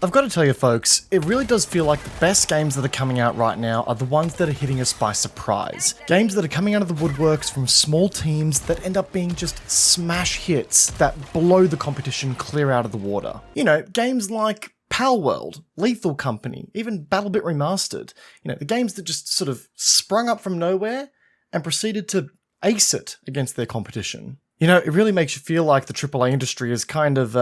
I've got to tell you folks, it really does feel like the best games that are coming out right now are the ones that are hitting us by surprise. Games that are coming out of the woodworks from small teams that end up being just smash hits that blow the competition clear out of the water. You know, games like Palworld, Lethal Company, even BattleBit Remastered. You know, the games that just sort of sprung up from nowhere and proceeded to ace it against their competition. You know, it really makes you feel like the AAA industry is kind of,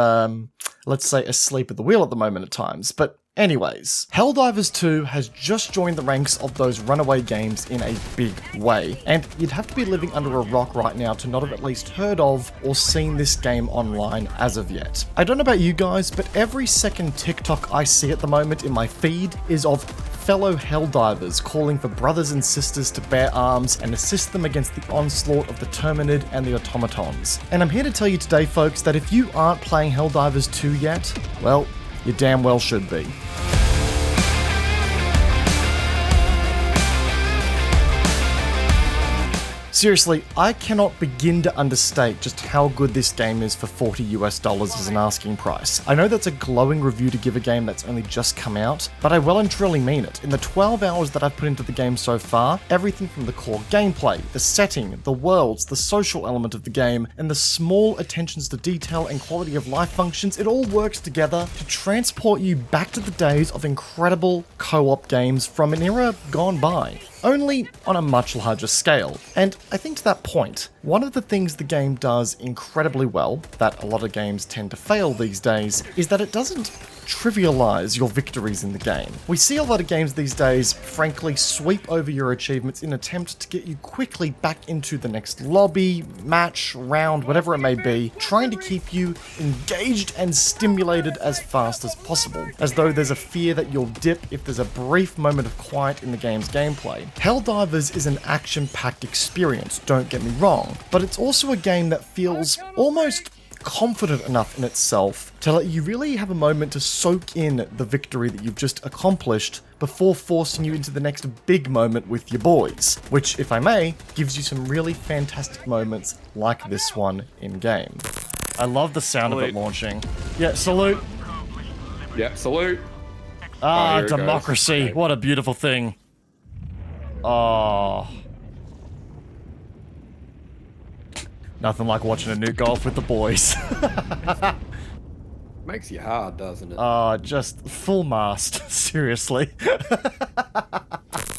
let's say, asleep at the wheel at the moment at times. But anyways, Helldivers 2 has just joined the ranks of those runaway games in a big way. And you'd have to be living under a rock right now to not have at least heard of or seen this game online as of yet. I don't know about you guys, but every second TikTok I see at the moment in my feed is of fellow Helldivers calling for brothers and sisters to bear arms and assist them against the onslaught of the Terminid and the automatons. And I'm here to tell you today, folks, that if you aren't playing Helldivers 2 yet, well, you damn well should be. Seriously, I cannot begin to understate just how good this game is for $40 as an asking price. I know that's a glowing review to give a game that's only just come out, but I well and truly mean it. In the 12 hours that I've put into the game so far, everything from the core gameplay, the setting, the worlds, the social element of the game, and the small attentions to detail and quality of life functions, it all works together to transport you back to the days of incredible co-op games from an era gone by, only on a much larger scale. And I think to that point, one of the things the game does incredibly well, that a lot of games tend to fail these days, is that it doesn't trivialize your victories in the game. We see a lot of games these days, frankly, sweep over your achievements in an attempt to get you quickly back into the next lobby, match, round, whatever it may be, trying to keep you engaged and stimulated as fast as possible, as though there's a fear that you'll dip if there's a brief moment of quiet in the game's gameplay. Helldivers is an action-packed experience, don't get me wrong, but it's also a game that feels almost confident enough in itself to let you really have a moment to soak in the victory that you've just accomplished before forcing you into the next big moment with your boys, which, if I may, gives you some really fantastic moments like this one in-game. I love the sound of it launching. Yeah, salute! Yeah, salute! Ah, democracy, what a beautiful thing. Oh. Nothing like watching a nuke golf with the boys. Makes you hard, doesn't it? Just full mast, seriously.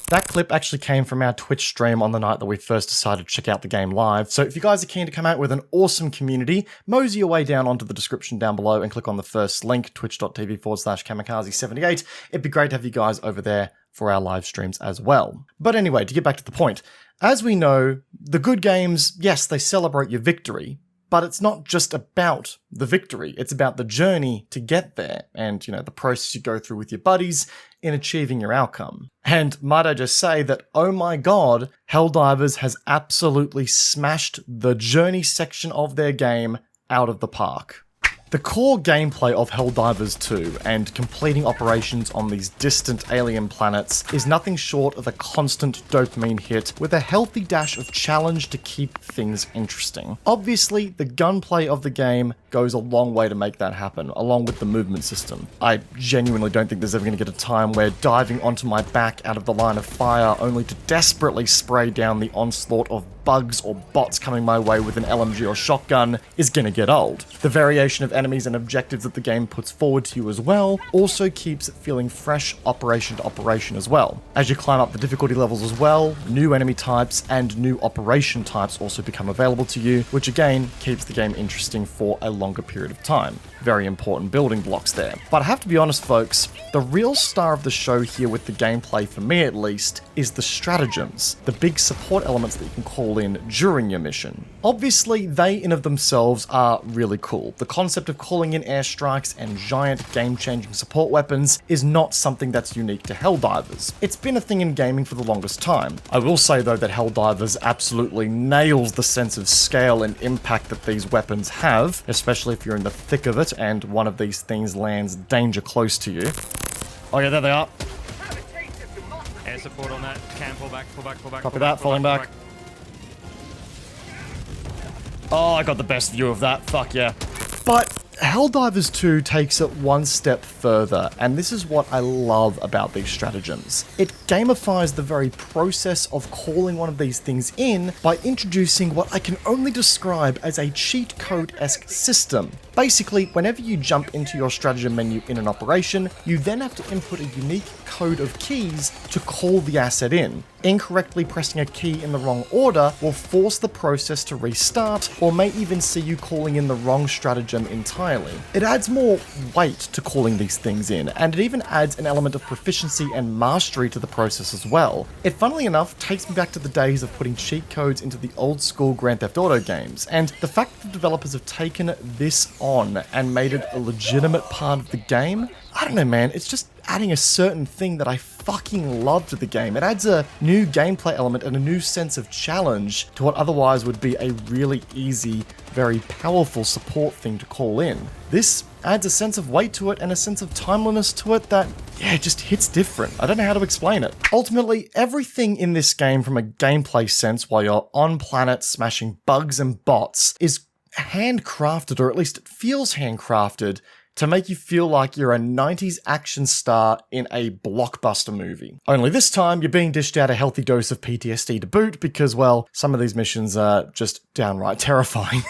That clip actually came from our Twitch stream on the night that we first decided to check out the game live, so if you guys are keen to come out with an awesome community, mosey your way down onto the description down below and click on the first link, twitch.tv/kamikaze78. It'd be great to have you guys over there for our live streams as well. But anyway, to get back to the point, as we know, the good games, yes, they celebrate your victory, but it's not just about the victory, it's about the journey to get there and, you know, the process you go through with your buddies in achieving your outcome. And might I just say that, oh my god, Helldivers has absolutely smashed the journey section of their game out of the park. The core gameplay of Helldivers 2 and completing operations on these distant alien planets is nothing short of a constant dopamine hit with a healthy dash of challenge to keep things interesting. Obviously, the gunplay of the game goes a long way to make that happen, along with the movement system. I genuinely don't think there's ever going to get a time where diving onto my back out of the line of fire only to desperately spray down the onslaught of bugs or bots coming my way with an LMG or shotgun is gonna get old. The variation of enemies and objectives that the game puts forward to you as well also keeps it feeling fresh operation to operation as well. As you climb up the difficulty levels as well, new enemy types and new operation types also become available to you, which again keeps the game interesting for a longer period of time. Very important building blocks there. But I have to be honest folks, the real star of the show here with the gameplay, for me at least, is the stratagems, the big support elements that you can call in during your mission. Obviously, they in of themselves are really cool. The concept of calling in airstrikes and giant game-changing support weapons is not something that's unique to Helldivers. It's been a thing in gaming for the longest time. I will say though that Helldivers absolutely nails the sense of scale and impact that these weapons have, especially if you're in the thick of it and one of these things lands danger close to you. Oh yeah, there they are. Air support on that. Can pull back, pull back, pull back. Copy that, falling back. Oh, I got the best view of that. Fuck yeah. But Helldivers 2 takes it one step further, and this is what I love about these stratagems. It gamifies the very process of calling one of these things in by introducing what I can only describe as a cheat code-esque system. Basically, whenever you jump into your stratagem menu in an operation, you then have to input a unique code of keys to call the asset in. Incorrectly pressing a key in the wrong order will force the process to restart, or may even see you calling in the wrong stratagem entirely. It adds more weight to calling these things in, and it even adds an element of proficiency and mastery to the process as well. It, funnily enough, takes me back to the days of putting cheat codes into the old school Grand Theft Auto games, and the fact that the developers have taken this on and made it a legitimate part of the game, I don't know, man, it's just adding a certain thing that I fucking love to the game. It adds a new gameplay element and a new sense of challenge to what otherwise would be a really easy, very powerful support thing to call in. This adds a sense of weight to it and a sense of timeliness to it that, yeah, it just hits different. I don't know how to explain it. Ultimately, everything in this game from a gameplay sense while you're on planet smashing bugs and bots is handcrafted, or at least it feels handcrafted, to make you feel like you're a 90s action star in a blockbuster movie. Only this time, you're being dished out a healthy dose of PTSD to boot because, well, some of these missions are just downright terrifying.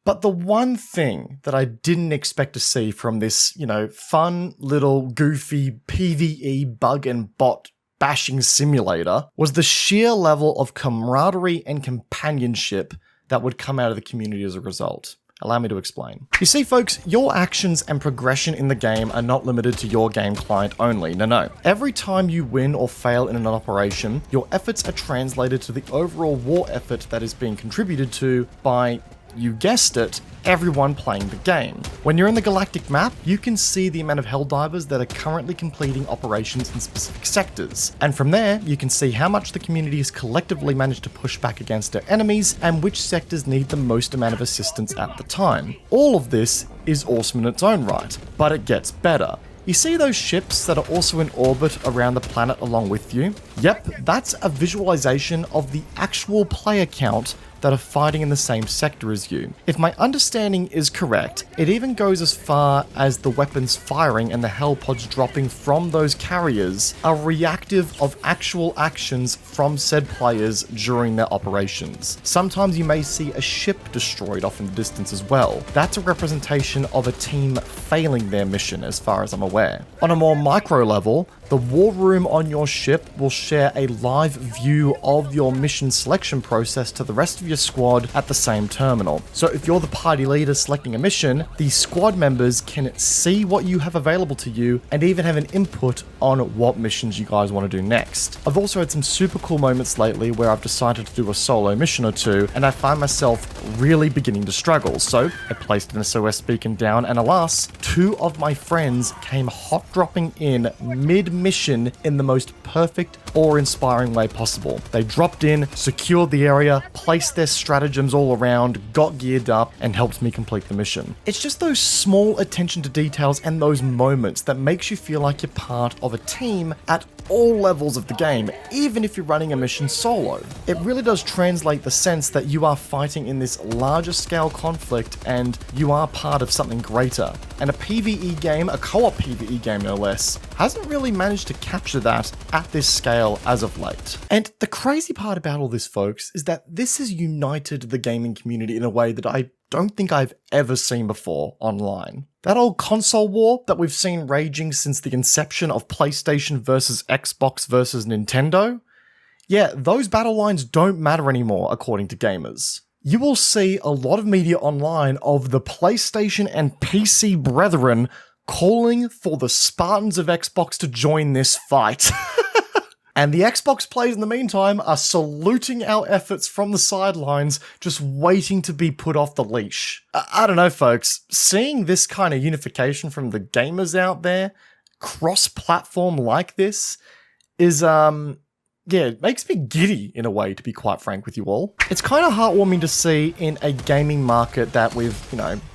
But the one thing that I didn't expect to see from this, fun little goofy PvE bug and bot bashing simulator was the sheer level of camaraderie and companionship that would come out of the community as a result. Allow me to explain. You see, folks, your actions and progression in the game are not limited to your game client only. No. Every time you win or fail in an operation, your efforts are translated to the overall war effort that is being contributed to by, you guessed it, everyone playing the game. When you're in the galactic map, you can see the amount of Helldivers that are currently completing operations in specific sectors. And from there, you can see how much the community has collectively managed to push back against their enemies and which sectors need the most amount of assistance at the time. All of this is awesome in its own right, but it gets better. You see those ships that are also in orbit around the planet along with you? Yep, that's a visualization of the actual player count that are fighting in the same sector as you. If my understanding is correct, it even goes as far as the weapons firing and the hell pods dropping from those carriers are reactive of actual actions from said players during their operations. Sometimes you may see a ship destroyed off in the distance as well. That's a representation of a team failing their mission as far as I'm aware. On a more micro level, the war room on your ship will share a live view of your mission selection process to the rest of your squad at the same terminal. So if you're the party leader selecting a mission, the squad members can see what you have available to you and even have an input on what missions you guys want to do next. I've also had some super cool moments lately where I've decided to do a solo mission or two, and I find myself really beginning to struggle. So I placed an SOS beacon down, and alas, 2 of my friends came hot dropping in mid-mission in the most perfect awe-inspiring way possible. They dropped in, secured the area, placed their stratagems all around, got geared up, and helped me complete the mission. It's just those small attention to details and those moments that makes you feel like you're part of a team at all levels of the game, even if you're running a mission solo. It really does translate the sense that you are fighting in this larger scale conflict and you are part of something greater. And a PvE game, a co-op PvE game no less, hasn't really managed to capture that at this scale as of late. And the crazy part about all this, folks, is that this has united the gaming community in a way that I don't think I've ever seen before online. That old console war that we've seen raging since the inception of PlayStation versus Xbox versus Nintendo, yeah, those battle lines don't matter anymore according to gamers. You will see a lot of media online of the PlayStation and PC brethren calling for the Spartans of Xbox to join this fight. And the Xbox players in the meantime are saluting our efforts from the sidelines, just waiting to be put off the leash. I don't know, folks. Seeing this kind of unification from the gamers out there, cross-platform like this, is, it makes me giddy in a way, to be quite frank with you all. It's kind of heartwarming to see in a gaming market that we've,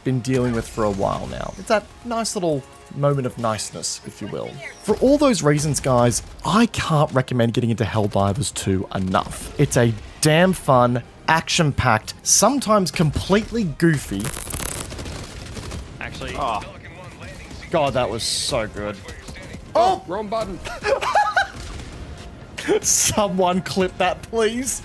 been dealing with for a while now. It's that nice little moment of niceness, if you will. For all those reasons, guys, I can't recommend getting into Helldivers 2 enough. It's a damn fun, action-packed, sometimes completely goofy, Oh, God, that was so good. Oh, wrong button. Someone clip that, please.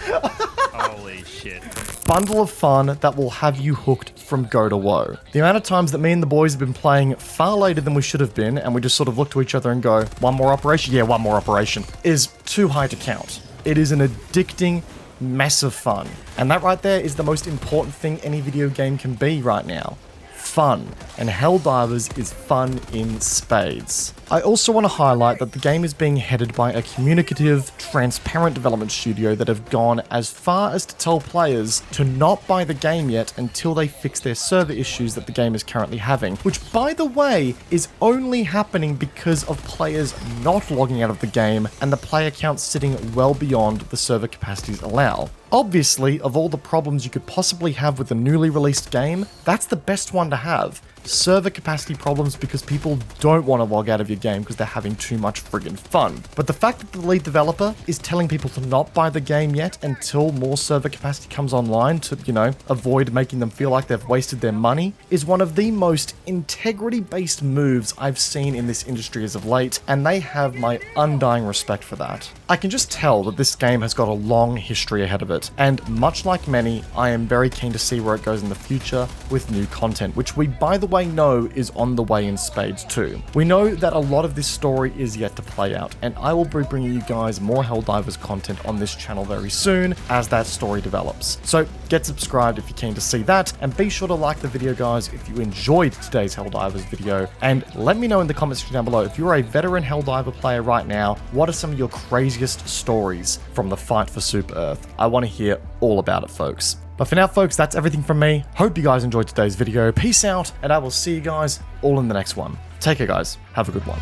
holy shit. Bundle of fun that will have you hooked from go to woe. The amount of times that me and the boys have been playing far later than we should have been, and we just sort of look to each other and go, one more operation? Yeah, one more operation, is too high to count. It is an addicting mess of fun. And that right there is the most important thing any video game can be right now. Fun. And Helldivers is fun in spades. I also want to highlight that the game is being headed by a communicative, transparent development studio that have gone as far as to tell players to not buy the game yet until they fix their server issues that the game is currently having, which by the way is only happening because of players not logging out of the game and the player count sitting well beyond the server capacities allow. Obviously, of all the problems you could possibly have with a newly released game, that's the best one to have. Server capacity problems because people don't want to log out of your game because they're having too much friggin' fun. But the fact that the lead developer is telling people to not buy the game yet until more server capacity comes online to, you know, avoid making them feel like they've wasted their money is one of the most integrity-based moves I've seen in this industry as of late, and they have my undying respect for that. I can just tell that this game has got a long history ahead of it, and much like many, I am very keen to see where it goes in the future with new content, which we, by the way, know is on the way in spades too. We know that a lot of this story is yet to play out, and I will be bringing you guys more Helldivers content on this channel very soon as that story develops. So get subscribed if you're keen to see that, and be sure to like the video, guys, if you enjoyed today's Helldivers video, and let me know in the comments section down below if you're a veteran Helldiver player right now, what are some of your craziest stories from the fight for Super Earth? I want to hear all about it, folks. But for now, folks, that's everything from me. Hope you guys enjoyed today's video. Peace out, and I will see you guys all in the next one. Take care, guys. Have a good one.